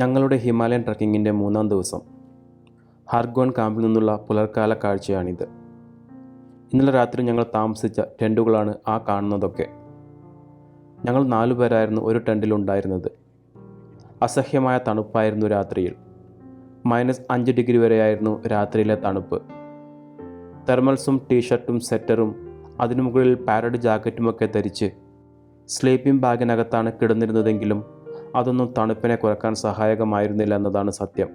ഞങ്ങളുടെ ഹിമാലയൻ ട്രക്കിങ്ങിൻ്റെ 3-ാം ദിവസം ഹാർഗോൺ ക്യാമ്പിൽ നിന്നുള്ള പുലർക്കാല കാഴ്ചയാണിത്. ഇന്നലെ രാത്രി ഞങ്ങൾ താമസിച്ച ടെൻറ്റുകളാണ് ആ കാണുന്നതൊക്കെ. ഞങ്ങൾ 4 പേരായിരുന്നു ഒരു ടെൻറ്റിലുണ്ടായിരുന്നത്. അസഹ്യമായ തണുപ്പായിരുന്നു രാത്രിയിൽ. -5 ഡിഗ്രി വരെയായിരുന്നു രാത്രിയിലെ തണുപ്പ്. തെർമൽസും ടീഷർട്ടും സെറ്ററും അതിനു മുകളിൽ പാരഡ് ജാക്കറ്റുമൊക്കെ ധരിച്ച് സ്ലീപ്പിംഗ് ബാഗിനകത്താണ് കിടന്നിരുന്നതെങ്കിലും അതൊന്നും തണുപ്പിനെ കുറയ്ക്കാൻ സഹായകമായിരുന്നില്ല എന്നതാണ് സത്യം.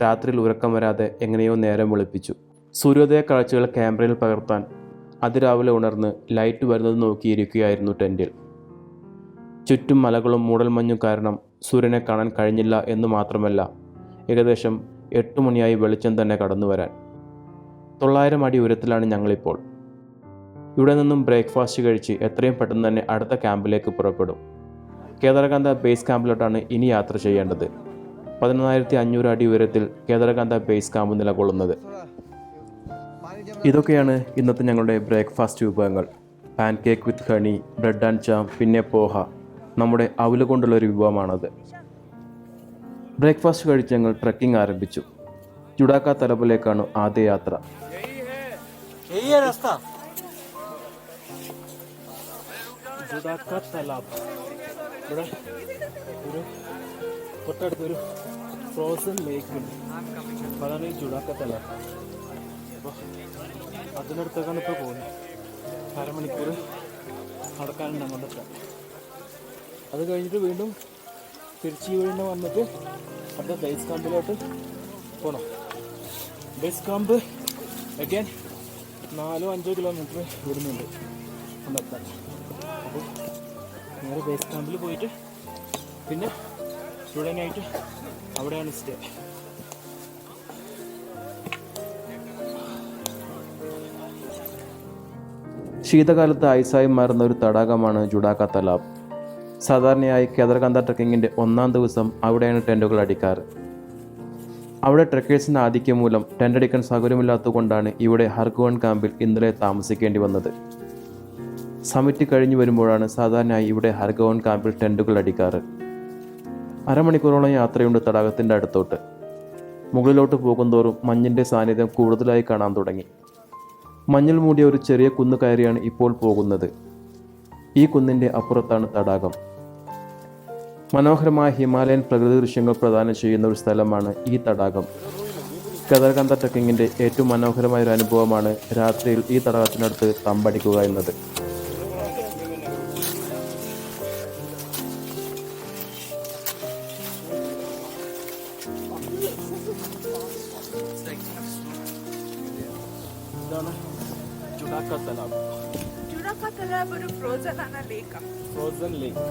രാത്രിയിൽ ഉറക്കം വരാതെ എങ്ങനെയോ നേരം വെളുപ്പിച്ചു. സൂര്യോദയ കാഴ്ചകൾ ക്യാമറയിൽ പകർത്താൻ അതിരാവിലെ ഉണർന്ന് ലൈറ്റ് വരുന്നത് നോക്കിയിരിക്കുകയായിരുന്നു ടെൻറ്റിൽ. ചുറ്റും മലകളും മൂടൽമഞ്ഞും കാരണം സൂര്യനെ കാണാൻ കഴിഞ്ഞില്ല എന്ന് മാത്രമല്ല, ഏകദേശം 8 മണിയായി വെളിച്ചം തന്നെ കടന്നു വരാൻ. 900 അടി ഉയരത്തിലാണ് ഞങ്ങളിപ്പോൾ. ഇവിടെ നിന്നും ബ്രേക്ക്ഫാസ്റ്റ് കഴിച്ച് എത്രയും പെട്ടെന്ന് തന്നെ അടുത്ത ക്യാമ്പിലേക്ക് പുറപ്പെടും. കേദാർകാന്ത ബേസ് ക്യാമ്പിലോട്ടാണ് ഇനി യാത്ര ചെയ്യേണ്ടത്. 11,500 അടി ഉയരത്തിൽ കേദാർകാന്ത ബേസ് ക്യാമ്പ് നിലകൊള്ളുന്നത്. ഇതൊക്കെയാണ് ഇന്നത്തെ ഞങ്ങളുടെ ബ്രേക്ക്ഫാസ്റ്റ് വിഭവങ്ങൾ. Pan cake with honey, bread and jam, പിന്നെ പോഹ. നമ്മുടെ അവല് കൊണ്ടുള്ളൊരു വിഭവമാണത്. ബ്രേക്ക്ഫാസ്റ്റ് കഴിച്ച് ഞങ്ങൾ ട്രക്കിംഗ് ആരംഭിച്ചു. ജുഡാക്ക തലബിലേക്കാണ് ആദ്യ യാത്ര. തലാബ് ഇവിടെ ഒരു തൊട്ടടുത്തൊരു ഫ്രോസൺ ലേക്ക് ഉണ്ട്. അതാണ് ഈ ജുഡാക്ക തലാബ്. അപ്പോൾ അതിനടുത്തേക്കാണ് ഇപ്പോൾ പോകുന്നത്. അരമണിക്കൂർ നടക്കാനുണ്ട് അങ്ങോട്ടൊക്കെ. അത് കഴിഞ്ഞിട്ട് വീണ്ടും തിരിച്ച് വീണ്ടും വന്നിട്ട് അടുത്ത ബേസ് ക്യാമ്പിലോട്ട് പോകണം. ബേസ് ക്യാമ്പ് അഗൈൻ 4-5 കിലോമീറ്റർ ഇവിടുന്നുണ്ട് കൊണ്ടെത്താൻ. അപ്പോൾ നേരെ ബേസ് ക്യാമ്പിൽ പോയിട്ട് പിന്നെ സ്റ്റുഡൻ്റായിട്ട് അവിടെയാണ് സ്റ്റേ. ശീതകാലത്ത് ഐസായി മാറുന്ന ഒരു തടാകമാണ് ജുഡാക്ക തലാബ്. സാധാരണയായി കേദാർകാന്ത ട്രക്കിങ്ങിൻ്റെ 1-ാം ദിവസം അവിടെയാണ് ടെൻറ്റുകൾ അടിക്കാറ്. അവിടെ ട്രക്കേഴ്സിൻ്റെ ആധിക്യം മൂലം ടെൻ്റ് അടിക്കാൻ സൗകര്യമില്ലാത്തതുകൊണ്ടാണ് ഇവിടെ ഹർഗോൺ ക്യാമ്പിൽ ഇന്നലെ താമസിക്കേണ്ടി വന്നത്. സമിറ്റ് കഴിഞ്ഞു വരുമ്പോഴാണ് സാധാരണയായി ഇവിടെ ഹർഗോൺ ക്യാമ്പിൽ ടെൻറ്റുകൾ അടിക്കാറ്. അരമണിക്കൂറോളം യാത്രയുണ്ട് തടാകത്തിൻ്റെ അടുത്തോട്ട്. മുകളിലോട്ട് പോകുന്തോറും മഞ്ഞിൻ്റെ സാന്നിധ്യം കൂടുതലായി കാണാൻ തുടങ്ങി. മഞ്ഞിൽ മൂടിയ ഒരു ചെറിയ കുന്ന് കയറിയാണ് ഇപ്പോൾ പോകുന്നത്. ഈ കുന്നിൻ്റെ അപ്പുറത്താണ് തടാകം. മനോഹരമായ ഹിമാലയൻ പ്രകൃതി ദൃശ്യങ്ങൾ പ്രദാനം ചെയ്യുന്ന ഒരു സ്ഥലമാണ് ഈ തടാകം. കേദാർകാന്ത ട്രക്കിങ്ങിൻ്റെ ഏറ്റവും മനോഹരമായ ഒരു അനുഭവമാണ് രാത്രിയിൽ ഈ തടാകത്തിനടുത്ത് തമ്പടിക്കുക എന്നത്. ഇതാണ് ജുഡാക്ക തലാബ്. ജുഡാക്ക തലാബ് ഒരു ഫ്രോസൺ ആണ് ലേക്ക്. ഫ്രോസൺ ലേക്ക്.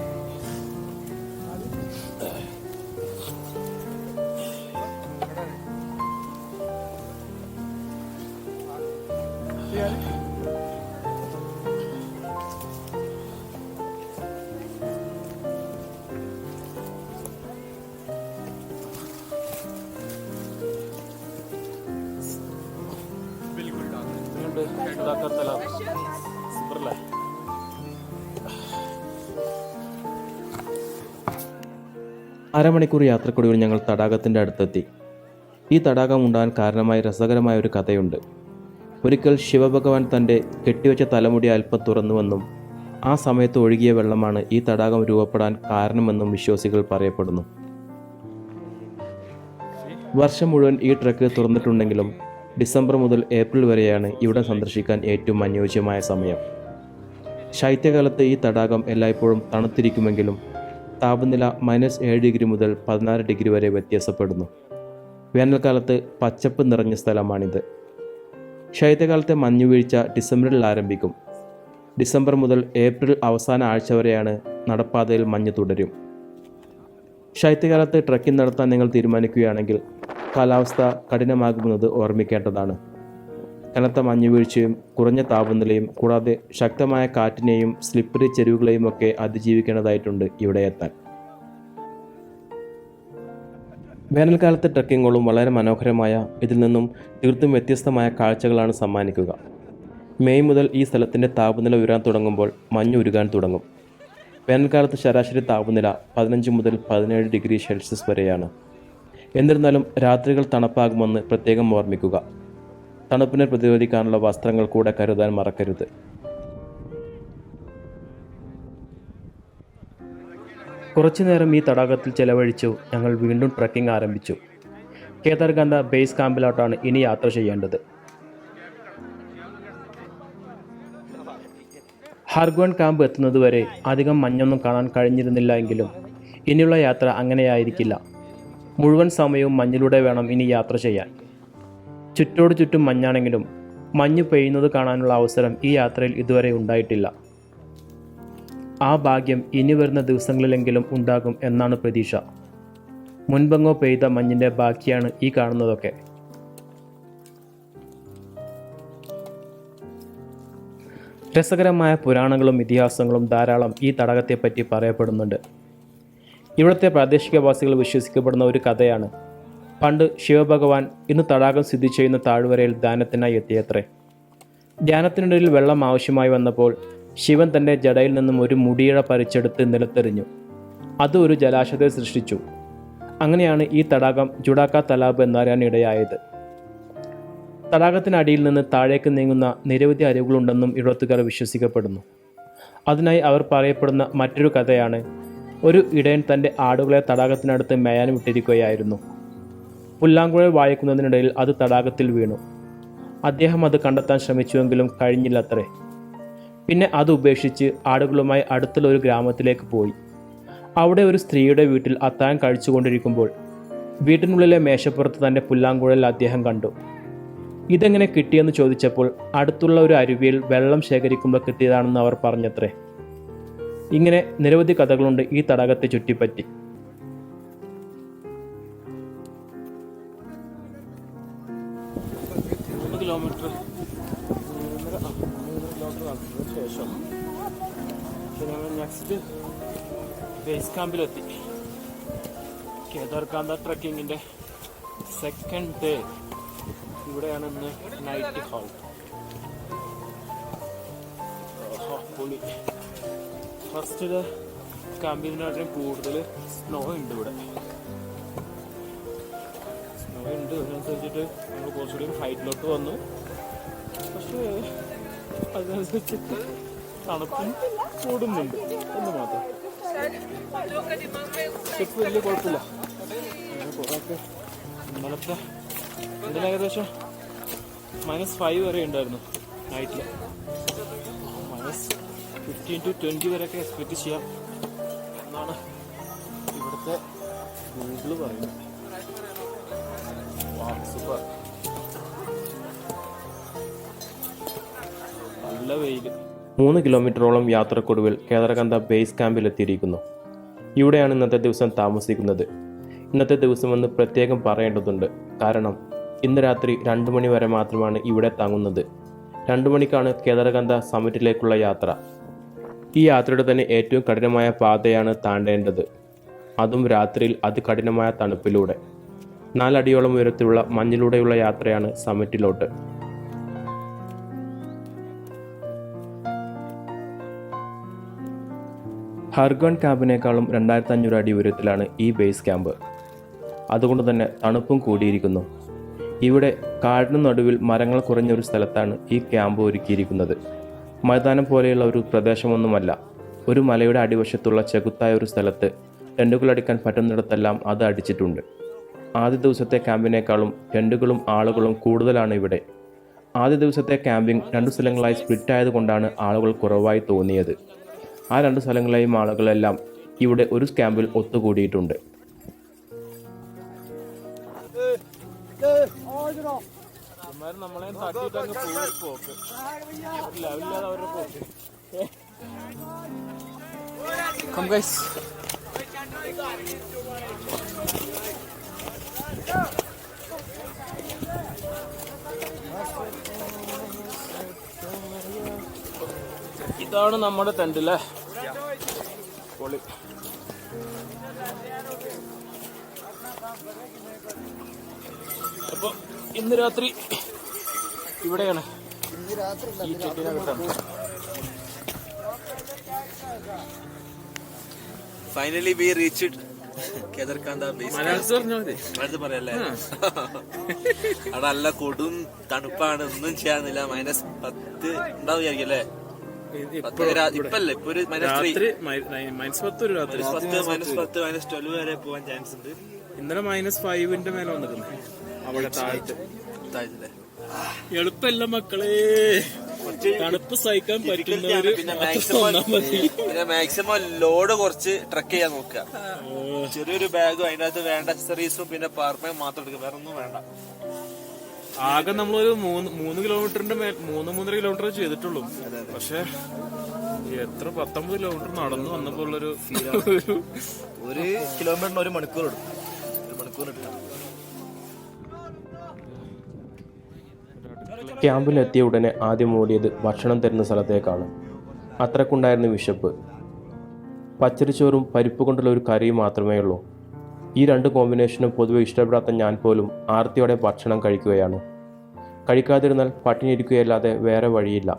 ജുഡാക്ക തലാബ് സൂപ്പറല്ലേ? അരമണിക്കൂർ യാത്രക്കൊടുവിൽ ഞങ്ങൾ തടാകത്തിൻ്റെ അടുത്തെത്തി. ഈ തടാകം ഉണ്ടാകാൻ കാരണമായി രസകരമായ ഒരു കഥയുണ്ട്. ഒരിക്കൽ ശിവഭഗവാൻ തൻ്റെ കെട്ടിവെച്ച തലമുടി അല്പം തുറന്നുവെന്നും ആ സമയത്ത് ഒഴുകിയ വെള്ളമാണ് ഈ തടാകം രൂപപ്പെടാൻ കാരണമെന്നും വിശ്വാസികൾ പറയപ്പെടുന്നു. വർഷം മുഴുവൻ ഈ ട്രക്ക് തുറന്നിട്ടുണ്ടെങ്കിലും ഡിസംബർ മുതൽ ഏപ്രിൽ വരെയാണ് ഇവിടെ സന്ദർശിക്കാൻ ഏറ്റവും അനുയോജ്യമായ സമയം. ശൈത്യകാലത്ത് ഈ തടാകം എല്ലായ്പ്പോഴും തണുത്തിരിക്കുമെങ്കിലും താപനില -7 ഡിഗ്രി മുതൽ 16 ഡിഗ്രി വരെ വ്യത്യാസപ്പെടുന്നു. വേനൽക്കാലത്ത് പച്ചപ്പ് നിറഞ്ഞ സ്ഥലമാണിത്. ശൈത്യകാലത്തെ മഞ്ഞുവീഴ്ച ഡിസംബറിൽ ആരംഭിക്കും. ഡിസംബർ മുതൽ ഏപ്രിൽ അവസാന ആഴ്ച വരെയാണ് നടപ്പാതയിൽ മഞ്ഞ് തുടരും. ശൈത്യകാലത്ത് ട്രക്കിംഗ് നടത്താൻ നിങ്ങൾ തീരുമാനിക്കുകയാണെങ്കിൽ കാലാവസ്ഥ കഠിനമാകുമെന്നത് ഓർമ്മിക്കേണ്ടതാണ്. കനത്ത മഞ്ഞുവീഴ്ചയും കുറഞ്ഞ താപനിലയും കൂടാതെ ശക്തമായ കാറ്റിനെയും സ്ലിപ്പറി ചെരുവുകളെയും ഒക്കെ അതിജീവിക്കേണ്ടതായിട്ടുണ്ട് ഇവിടെ എത്താൻ. വേനൽക്കാലത്തെ ട്രക്കിങ്ങുകളും വളരെ മനോഹരമായ, ഇതിൽ നിന്നും തീർത്തും വ്യത്യസ്തമായ കാഴ്ചകളാണ് സമ്മാനിക്കുക. മെയ് മുതൽ ഈ സ്ഥലത്തിൻ്റെ താപനില ഉയരാൻ തുടങ്ങുമ്പോൾ മഞ്ഞ് ഉരുകാൻ തുടങ്ങും. വേനൽക്കാലത്ത് ശരാശരി താപനില 15 മുതൽ 17 ഡിഗ്രി സെൽഷ്യസ് വരെയാണ്. എന്നിരുന്നാലും രാത്രികൾ തണുപ്പാകുമെന്ന് പ്രത്യേകം ഓർമ്മിക്കുക. തണുപ്പിനെ പ്രതിരോധിക്കാനുള്ള വസ്ത്രങ്ങൾ കൂടെ കരുതാൻ മറക്കരുത്. കുറച്ചു നേരം ഈ തടാകത്തിൽ ചെലവഴിച്ചു ഞങ്ങൾ വീണ്ടും ട്രെക്കിംഗ് ആരംഭിച്ചു. കേദാർകന്ത ബേസ് ക്യാമ്പിലോട്ടാണ് ഇനി യാത്ര ചെയ്യേണ്ടത്. ഹാർഗ്വൺ ക്യാമ്പ് എത്തുന്നതുവരെ അധികം മഞ്ഞൊന്നും കാണാൻ കഴിഞ്ഞിരുന്നില്ല എങ്കിലും ഇനിയുള്ള യാത്ര അങ്ങനെയായിരിക്കില്ല. മുഴുവൻ സമയവും മഞ്ഞിലൂടെ വേണം ഇനി യാത്ര ചെയ്യാൻ. ചുറ്റോട് ചുറ്റും മഞ്ഞാണെങ്കിലും മഞ്ഞ് പെയ്യുന്നത് കാണാനുള്ള അവസരം ഈ യാത്രയിൽ ഇതുവരെ ഉണ്ടായിട്ടില്ല. ആ ഭാഗ്യം ഇനി വരുന്ന ദിവസങ്ങളിലെങ്കിലും ഉണ്ടാകും എന്നാണ് പ്രതീക്ഷ. മുൻപെങ്ങോ പെയ്ത മഞ്ഞിൻ്റെ ബാക്കിയാണ് ഈ കാണുന്നതൊക്കെ. രസകരമായ പുരാണങ്ങളും ഇതിഹാസങ്ങളും ധാരാളം ഈ തടാകത്തെപ്പറ്റി പറയപ്പെടുന്നുണ്ട്. ഇവിടുത്തെ പ്രാദേശികവാസികൾ വിശ്വസിക്കപ്പെടുന്ന ഒരു കഥയാണ്, പണ്ട് ശിവഭഗവാൻ ഇന്ന് തടാകം സ്ഥിതി ചെയ്യുന്ന താഴ്വരയിൽ ധ്യാനത്തിനായി എത്തിയത്രേ. ധ്യാനത്തിനിടയിൽ വെള്ളം ആവശ്യമായി വന്നപ്പോൾ ശിവൻ തൻ്റെ ജടയിൽ നിന്നും ഒരു മുടിയിഴ പറിച്ചെടുത്ത് നിലത്തെറിഞ്ഞു. അത് ഒരു ജലാശയത്തെ സൃഷ്ടിച്ചു. അങ്ങനെയാണ് ഈ തടാകം ജുഡാക്ക തലാബ് എന്നറിയാൻ ഇടയായത്. തടാകത്തിനടിയിൽ നിന്ന് താഴേക്ക് നീങ്ങുന്ന നിരവധി അരുവികളുണ്ടെന്നും ഇവിടത്തുകാർ വിശ്വസിക്കപ്പെടുന്നു. അതിനായി അവർ പറയപ്പെടുന്ന മറ്റൊരു കഥയാണ്, ഒരു ഇടയൻ തൻ്റെ ആടുകളെ തടാകത്തിനടുത്ത് മേയാൻ വിട്ടിരിക്കുകയായിരുന്നു. പുല്ലാങ്കുഴൽ വായിക്കുന്നതിനിടയിൽ അത് തടാകത്തിൽ വീണു. അദ്ദേഹം അത് കണ്ടെത്താൻ ശ്രമിച്ചുവെങ്കിലും കഴിഞ്ഞില്ലത്രേ. പിന്നെ അത് ഉപേക്ഷിച്ച് ആടുകളുമായി അടുത്തുള്ള ഒരു ഗ്രാമത്തിലേക്ക് പോയി. അവിടെ ഒരു സ്ത്രീയുടെ വീട്ടിൽ അത്താഴം കഴിച്ചുകൊണ്ടിരിക്കുമ്പോൾ വീട്ടിനുള്ളിലെ മേശപ്പുറത്ത് തൻ്റെ പുല്ലാങ്കുഴൽ അദ്ദേഹം കണ്ടു. ഇതെങ്ങനെ കിട്ടിയെന്ന് ചോദിച്ചപ്പോൾ അടുത്തുള്ള ഒരു അരുവിയിൽ വെള്ളം ശേഖരിക്കുമ്പോൾ കിട്ടിയതാണെന്ന് അവർ പറഞ്ഞത്രേ. ഇങ്ങനെ നിരവധി കഥകളുണ്ട് ഈ തടാകത്തെ ചുറ്റിപ്പറ്റി. കിലോമീറ്റർ നടന്നതിന് ശേഷം ഞങ്ങൾ നെക്സ്റ്റ് ബേസ് ക്യാമ്പിലെത്തി. കേദാർകാന്ത ട്രക്കിങ്ങിൻ്റെ സെക്കൻഡ് ഡേ. ഇവിടെയാണ് ഇന്ന് നൈറ്റ് ഹോൾട്ട്. പൊളി. ഫസ്റ്റ് ക്യാമ്പിനെക്കാട്ടിലും കൂടുതൽ സ്നോ ഉണ്ട് ഇവിടെ. സ്നോ ഉണ്ട്, അതിനനുസരിച്ചിട്ട് നമ്മൾ കുറച്ചുകൂടി ഹൈറ്റിലോട്ട് വന്നു. പക്ഷേ അതിനനുസരിച്ചിട്ട് തണുപ്പും കൂടുന്നുണ്ട് എന്ന് മാത്രം. സ്റ്റെപ്പ് വലിയ കുഴപ്പമില്ല. കുറേയൊക്കെ ഇന്നലത്തെ ഇതിൽ ഏകദേശം -5 വരെ ഉണ്ടായിരുന്നു നൈറ്റിൽ. -15 to 20 വരെയൊക്കെ എക്സ്പെക്റ്റ് ചെയ്യാം എന്നാണ് ഇവിടുത്തെ ഗൂഗിള് പറയുന്നത്. സൂപ്പർ. നല്ല വെയിൽ. 3 കിലോമീറ്ററോളം യാത്രക്കൊടുവിൽ കേദാർകന്ത ബേസ് ക്യാമ്പിലെത്തിയിരിക്കുന്നു. ഇവിടെയാണ് ഇന്നത്തെ ദിവസം താമസിക്കുന്നത്. ഇന്നത്തെ ദിവസമെന്ന് പ്രത്യേകം പറയേണ്ടതുണ്ട്. കാരണം ഇന്ന് രാത്രി 2 മണി വരെ മാത്രമാണ് ഇവിടെ തങ്ങുന്നത്. 2 മണിക്കാണ് കേദാർകന്ത സമ്മിറ്റിലേക്കുള്ള യാത്ര. ഈ യാത്രയുടെ തന്നെ ഏറ്റവും കഠിനമായ പാതയാണ് താണ്ടേണ്ടത്. അതും രാത്രിയിൽ അതികഠിനമായ തണുപ്പിലൂടെ. 4 അടിയോളം ഉയരത്തിലുള്ള മഞ്ഞിലൂടെയുള്ള യാത്രയാണ് സമ്മിറ്റിലോട്ട്. ഹാർഗ്വൺ ക്യാമ്പിനേക്കാളും 2500 അടി ഉയരത്തിലാണ് ഈ ബേസ് ക്യാമ്പ്. അതുകൊണ്ട് തന്നെ തണുപ്പും കൂടിയിരിക്കുന്നു. ഇവിടെ കാടിന് നടുവിൽ മരങ്ങൾ കുറഞ്ഞ ഒരു സ്ഥലത്താണ് ഈ ക്യാമ്പ് ഒരുക്കിയിരിക്കുന്നത്. മൈതാനം പോലെയുള്ള ഒരു പ്രദേശമൊന്നുമല്ല. ഒരു മലയുടെ അടിവശത്തുള്ള ചെകുത്തായ ഒരു സ്ഥലത്ത് ടെൻറ്റുകൾ അടിക്കാൻ പറ്റുന്നിടത്തെല്ലാം അത് അടിച്ചിട്ടുണ്ട്. ആദ്യ ദിവസത്തെ ക്യാമ്പിനേക്കാളും ടെൻറ്റുകളും ആളുകളും കൂടുതലാണ് ഇവിടെ. ആദ്യ ദിവസത്തെ ക്യാമ്പിംഗ് 2 സ്ഥലങ്ങളായി സ്പ്ലിറ്റ് ആയതുകൊണ്ടാണ് ആളുകൾ കുറവായി തോന്നിയത്. ആ 2 സ്ഥലങ്ങളിലെയും ആളുകളെല്ലാം ഇവിടെ ഒരു ക്യാമ്പിൽ ഒത്തുകൂടിയിട്ടുണ്ട്. നമ്മളെ തട്ടിട്ടങ്ങ് പോക്ക് ലെവലില്ലാതെ അവരുടെ പോക്ക്. Come guys. ഇതാണ് നമ്മുടെ ടെന്റ് അല്ലേ? പൊളി. അപ്പോൾ ഇന്ന് രാത്രി ഇവിടെയാണ് ഈ ചെട്ടിനകത്താണ്. Finally we reached Kedarkantha base camp. പറയല്ലേ അവിടെ നല്ല കൊടും തണുപ്പാണ്, ഒന്നും ചെയ്യാനില്ല. -10 ഉണ്ടാവും വിചാരിക്കല്ലേ? ഇപ്പല്ലേ ഇപ്പൊ ഒരു -3, -10, -12 വരെ പോവാൻ ചാൻസ് ഉണ്ട്. ഇന്നലെ -5 മേലെ വന്നിരുന്നു അവിടെ താഴത്തില്ലേ. എളുപ്പല്ല മക്കളെ, തണുപ്പ് സഹിക്കാൻ പറ്റുന്നവര് പിന്നെ മാക്സിമം ലോഡ് കുറച്ച് ട്രക്ക് ചെയ്യാൻ നോക്കുക. ചെറിയൊരു ബാഗും അതിനകത്ത് വേണ്ട അക്സറീസും പിന്നെ പവർ മാത്രം എടുക്കുക, വേറെ ഒന്നും വേണ്ട. ആകെ നമ്മളൊരു 3 കിലോമീറ്ററിന്റെ 3-3.5 കിലോമീറ്റർ ചെയ്തിട്ടുള്ളൂ. പക്ഷെ എത്ര 19 കിലോമീറ്റർ നടന്നു വന്നപ്പോ ഉള്ളൊരു ഒരു കിലോമീറ്ററിന് 1 മണിക്കൂർ എടുക്കും. 1 മണിക്കൂർ എടുക്കാം. ക്യാമ്പിലെത്തിയ ഉടനെ ആദ്യം ഓടിയത് ഭക്ഷണം തരുന്ന സ്ഥലത്തേക്കാണ്. അത്രക്കുണ്ടായിരുന്ന വിശപ്പ്. പച്ചരിച്ചോറും പരിപ്പ് കൊണ്ടുള്ള ഒരു കറിയും മാത്രമേ ഉള്ളൂ. ഈ 2 കോമ്പിനേഷനും പൊതുവെ ഇഷ്ടപ്പെടാത്ത ഞാൻ പോലും ആർത്തിയോടെ ഭക്ഷണം കഴിക്കുകയാണ്. കഴിക്കാതിരുന്നാൽ പട്ടിണിയിരിക്കുകയല്ലാതെ വേറെ വഴിയില്ല.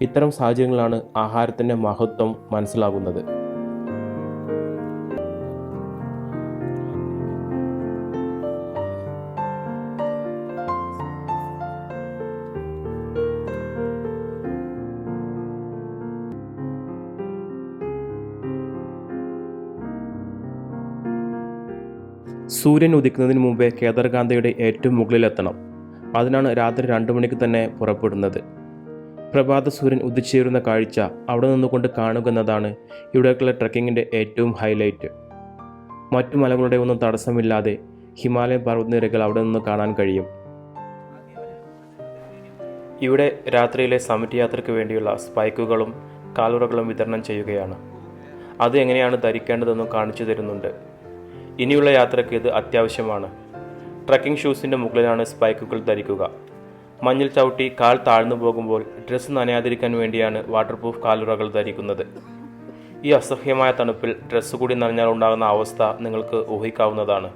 ഇത്തരം സാഹചര്യങ്ങളാണ് ആഹാരത്തിൻ്റെ മഹത്വം മനസ്സിലാകുന്നത്. സൂര്യൻ ഉദിക്കുന്നതിന് മുമ്പേ കേദർകാന്തയുടെ ഏറ്റവും മുകളിലെത്തണം. അതിനാണ് രാത്രി 2 മണിക്ക് തന്നെ പുറപ്പെടുന്നത്. പ്രഭാത സൂര്യൻ ഉദിച്ചേരുന്ന കാഴ്ച അവിടെ നിന്നുകൊണ്ട് കാണുക എന്നതാണ് ഇവിടേക്കുള്ള ട്രക്കിങ്ങിൻ്റെ ഏറ്റവും ഹൈലൈറ്റ്. മറ്റു മലകളുടെ ഒന്നും തടസ്സമില്ലാതെ ഹിമാലയൻ പർവ്വതനിരകൾ അവിടെ നിന്ന് കാണാൻ കഴിയും. ഇവിടെ രാത്രിയിലെ സമിറ്റ് യാത്രയ്ക്ക് വേണ്ടിയുള്ള സ്പൈക്കുകളും കാലുറകളും വിതരണം ചെയ്യുകയാണ്. അത് എങ്ങനെയാണ് ധരിക്കേണ്ടതെന്നും കാണിച്ചു തരുന്നുണ്ട്. ഇനിയുള്ള യാത്രയ്ക്ക് ഇത് അത്യാവശ്യമാണ്. ട്രക്കിംഗ് ഷൂസിൻ്റെ മുകളിലാണ് സ്പൈക്കുകൾ ധരിക്കുക. മഞ്ഞിൽ ചവിട്ടി കാൽ താഴ്ന്നു പോകുമ്പോൾ ഡ്രസ്സ് നനയാതിരിക്കാൻ വേണ്ടിയാണ് വാട്ടർ പ്രൂഫ് കാലുറകൾ ധരിക്കുന്നത്. ഈ അസഹ്യമായ തണുപ്പിൽ ഡ്രസ്സ് കൂടി നനഞ്ഞാൽ ഉണ്ടാകുന്ന അവസ്ഥ നിങ്ങൾക്ക് ഊഹിക്കാവുന്നതാണ്.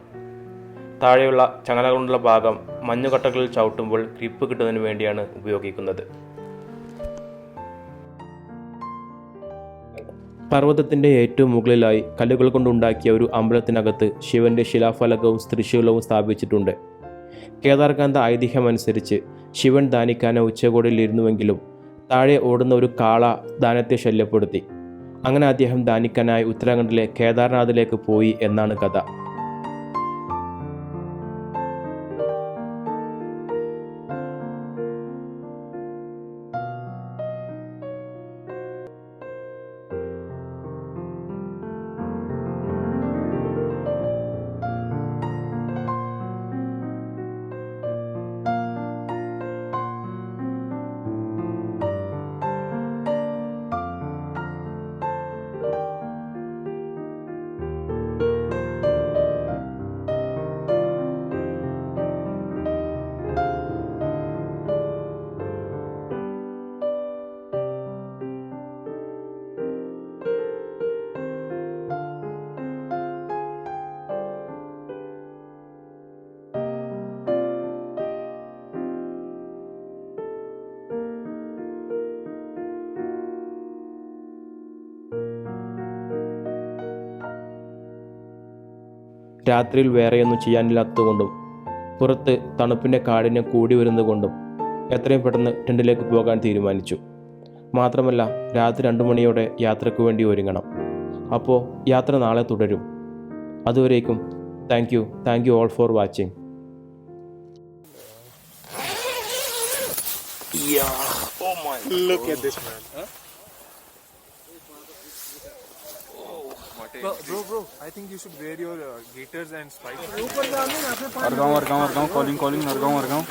താഴെയുള്ള ചങ്ങലകളുള്ള ഭാഗം മഞ്ഞുകട്ടകളിൽ ചവിട്ടുമ്പോൾ ഗ്രിപ്പ് കിട്ടുന്നതിന് വേണ്ടിയാണ് ഉപയോഗിക്കുന്നത്. പർവ്വതത്തിൻ്റെ ഏറ്റവും മുകളിലായി കല്ലുകൾ കൊണ്ടുണ്ടാക്കിയ ഒരു അമ്പലത്തിനകത്ത് ശിവന്റെ ശിലാഫലകവും ത്രിശൂലവും സ്ഥാപിച്ചിട്ടുണ്ട്. കേദാർകാന്ത ഐതിഹ്യമനുസരിച്ച് ശിവൻ ധാനിക്കാനെ ഉച്ചകോടിയിലിരുന്നുവെങ്കിലും താഴെ ഓടുന്ന ഒരു കാള ധാനത്തെ ശല്യപ്പെടുത്തി. അങ്ങനെ അദ്ദേഹം ധാനിക്കാനായി ഉത്തരാഖണ്ഡിലെ കേദാർനാഥിലേക്ക് പോയി എന്നാണ് കഥ. രാത്രിയിൽ വേറെയൊന്നും ചെയ്യാനില്ലാത്തതുകൊണ്ടും പുറത്ത് തണുപ്പിൻ്റെ കാഠിന്യം കൂടി വരുന്നതുകൊണ്ടും എത്രയും പെട്ടെന്ന് ടെൻറ്റിലേക്ക് പോകാൻ തീരുമാനിച്ചു. മാത്രമല്ല രാത്രി 2 മണിയോടെ യാത്രയ്ക്ക് വേണ്ടി ഒരുങ്ങണം. അപ്പോൾ യാത്ര നാളെ തുടരും. അതുവരേക്കും thank you all for watching. Look at this man. Bro, I think you should wear your gaiters and spikes. Argaon, calling, Argaon.